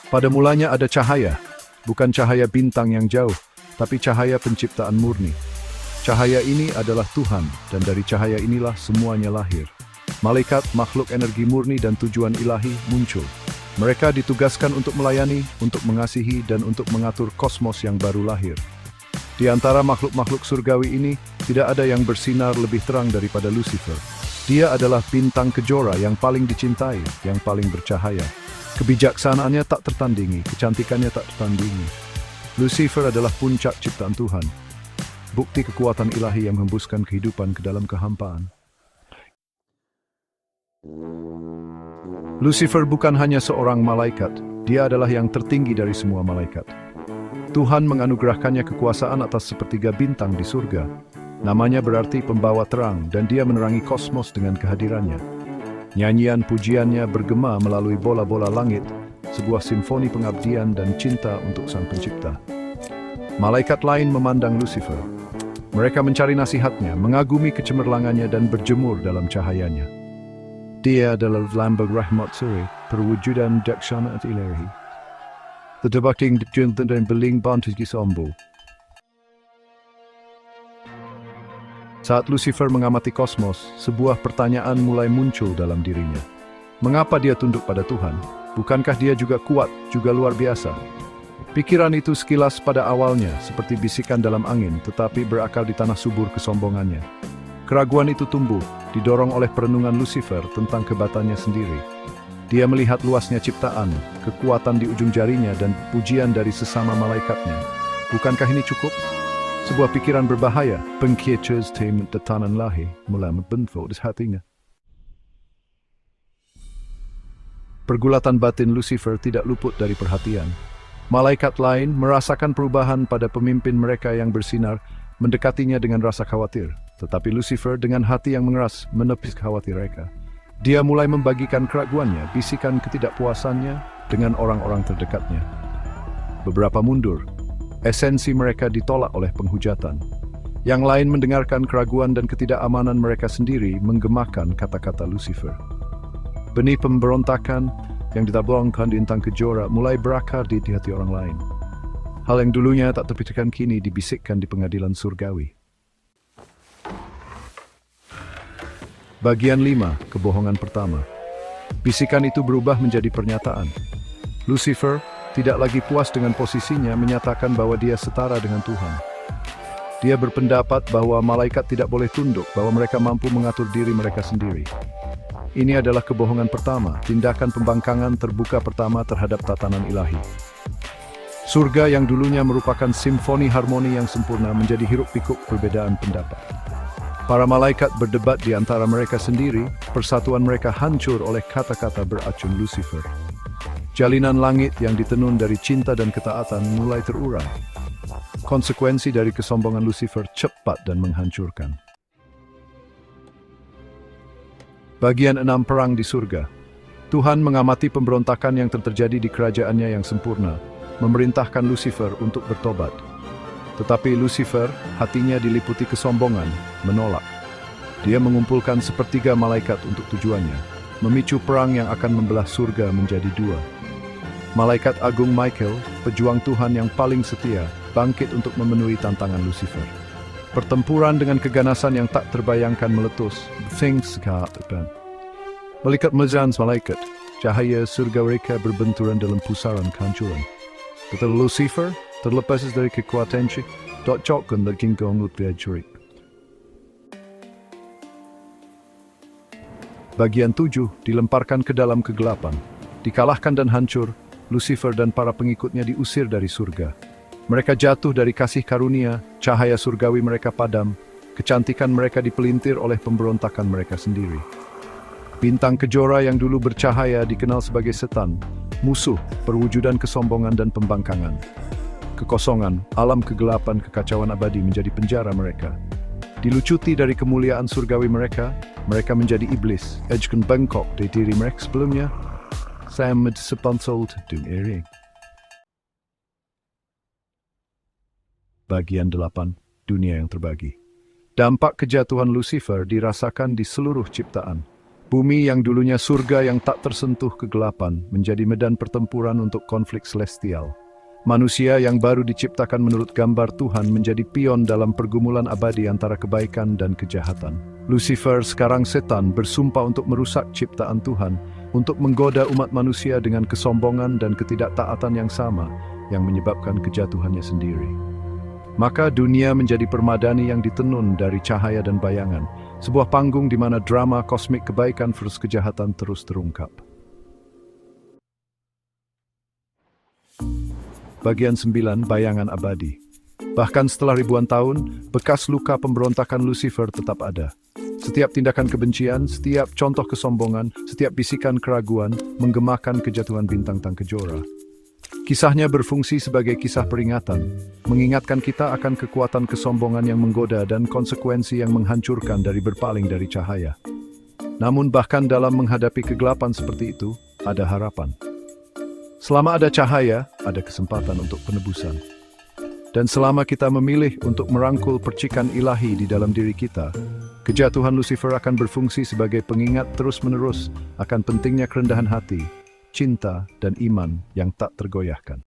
Pada mulanya ada cahaya, bukan cahaya bintang yang jauh, tapi cahaya penciptaan murni. Cahaya ini adalah Tuhan, dan dari cahaya inilah semuanya lahir. Malaikat, makhluk energi murni dan tujuan ilahi muncul. Mereka ditugaskan untuk melayani, untuk mengasihi, dan untuk mengatur kosmos yang baru lahir. Di antara makhluk-makhluk surgawi ini, tidak ada yang bersinar lebih terang daripada Lucifer. Dia adalah bintang kejora yang paling dicintai, yang paling bercahaya. Kebijaksanaannya tak tertandingi, kecantikannya tak tertandingi. Lucifer adalah puncak ciptaan Tuhan. Bukti kekuatan ilahi yang menghembuskan kehidupan ke dalam kehampaan. Lucifer bukan hanya seorang malaikat, dia adalah yang tertinggi dari semua malaikat. Tuhan menganugerahkannya kekuasaan atas sepertiga bintang di surga. Namanya berarti pembawa terang, dan dia menerangi kosmos dengan kehadirannya. Nyanyian pujiannya bergema melalui bola-bola langit, sebuah simfoni pengabdian dan cinta untuk Sang Pencipta. Malaikat lain memandang Lucifer. Mereka mencari nasihatnya, mengagumi kecemerlangannya dan berjemur dalam cahayanya. Dia adalah lambang rahmat suri, perwujudan daksana ilahi. Terdapating juntan dan beling bantu disombo. Saat Lucifer mengamati kosmos, sebuah pertanyaan mulai muncul dalam dirinya. Mengapa dia tunduk pada Tuhan? Bukankah dia juga kuat, juga luar biasa? Pikiran itu sekilas pada awalnya seperti bisikan dalam angin, tetapi berakar di tanah subur kesombongannya. Keraguan itu tumbuh, didorong oleh perenungan Lucifer tentang kehebatannya sendiri. Dia melihat luasnya ciptaan, kekuatan di ujung jarinya, dan pujian dari sesama malaikatnya. Bukankah ini cukup? Sebuah pikiran berbahaya, pengkecas tem datanan lahi, mulai membentuk di hatinya. Pergulatan batin Lucifer tidak luput dari perhatian. Malaikat lain merasakan perubahan pada pemimpin mereka yang bersinar, mendekatinya dengan rasa khawatir. Tetapi Lucifer dengan hati yang mengeras menepis khawatir mereka. Dia mulai membagikan keraguannya, bisikan ketidakpuasannya dengan orang-orang terdekatnya. Beberapa mundur, esensi mereka ditolak oleh penghujatan. Yang lain mendengarkan keraguan dan ketidakamanan mereka sendiri menggemakan kata-kata Lucifer. Benih pemberontakan yang ditaburkan di intang kejora mulai berakar di hati orang lain. Hal yang dulunya tak terpikirkan kini dibisikkan di pengadilan surgawi. Bagian 5, kebohongan pertama. Bisikan itu berubah menjadi pernyataan. Lucifer tidak lagi puas dengan posisinya menyatakan bahwa dia setara dengan Tuhan. Dia berpendapat bahwa malaikat tidak boleh tunduk, bahwa mereka mampu mengatur diri mereka sendiri. Ini adalah kebohongan pertama, tindakan pembangkangan terbuka pertama terhadap tatanan ilahi. Surga yang dulunya merupakan simfoni harmoni yang sempurna menjadi hiruk-pikuk perbedaan pendapat. Para malaikat berdebat di antara mereka sendiri, persatuan mereka hancur oleh kata-kata beracun Lucifer. Jalinan langit yang ditenun dari cinta dan ketaatan mulai terurai. Konsekuensi dari kesombongan Lucifer cepat dan menghancurkan. Bagian 6, perang di surga. Tuhan mengamati pemberontakan yang terjadi di kerajaannya yang sempurna, memerintahkan Lucifer untuk bertobat. Tetapi Lucifer, hatinya diliputi kesombongan, menolak. Dia mengumpulkan sepertiga malaikat untuk tujuannya, memicu perang yang akan membelah surga menjadi dua. Malaikat Agung Michael, pejuang Tuhan yang paling setia, bangkit untuk memenuhi tantangan Lucifer. Pertempuran dengan keganasan yang tak terbayangkan meletus. Melihat mezans malaikat, cahaya surga mereka berbenturan dalam pusaran kehancuran. Tetapi Lucifer terlepas dari kekuatannya, tak cokkan lagi gong lebih. Bagian 7 dilemparkan ke dalam kegelapan. Dikalahkan dan hancur, Lucifer dan para pengikutnya diusir dari surga. Mereka jatuh dari kasih karunia, cahaya surgawi mereka padam, kecantikan mereka dipelintir oleh pemberontakan mereka sendiri. Bintang kejora yang dulu bercahaya dikenal sebagai setan, musuh, perwujudan kesombongan dan pembangkangan. Kekosongan, alam kegelapan, kekacauan abadi menjadi penjara mereka. Dilucuti dari kemuliaan surgawi mereka, mereka menjadi iblis, ejken bengkok di diri mereka sebelumnya, samad sepansold dung ering. Bagian 8, dunia yang terbagi. Dampak kejatuhan Lucifer dirasakan di seluruh ciptaan. Bumi yang dulunya surga yang tak tersentuh kegelapan menjadi medan pertempuran untuk konflik celestial. Manusia yang baru diciptakan menurut gambar Tuhan menjadi pion dalam pergumulan abadi antara kebaikan dan kejahatan. Lucifer, sekarang setan, bersumpah untuk merusak ciptaan Tuhan, untuk menggoda umat manusia dengan kesombongan dan ketidaktaatan yang sama, yang menyebabkan kejatuhannya sendiri. Maka dunia menjadi permadani yang ditenun dari cahaya dan bayangan, sebuah panggung di mana drama kosmik kebaikan versus kejahatan terus terungkap. Bagian 9, Bayangan Abadi. Bahkan setelah ribuan tahun, bekas luka pemberontakan Lucifer tetap ada. Setiap tindakan kebencian, setiap contoh kesombongan, setiap bisikan keraguan, menggemakan kejatuhan bintang Sang Kejora. Kisahnya berfungsi sebagai kisah peringatan, mengingatkan kita akan kekuatan kesombongan yang menggoda dan konsekuensi yang menghancurkan dari berpaling dari cahaya. Namun bahkan dalam menghadapi kegelapan seperti itu, ada harapan. Selama ada cahaya, ada kesempatan untuk penebusan. Dan selama kita memilih untuk merangkul percikan ilahi di dalam diri kita, kejatuhan Lucifer akan berfungsi sebagai pengingat terus-menerus akan pentingnya kerendahan hati, cinta, dan iman yang tak tergoyahkan.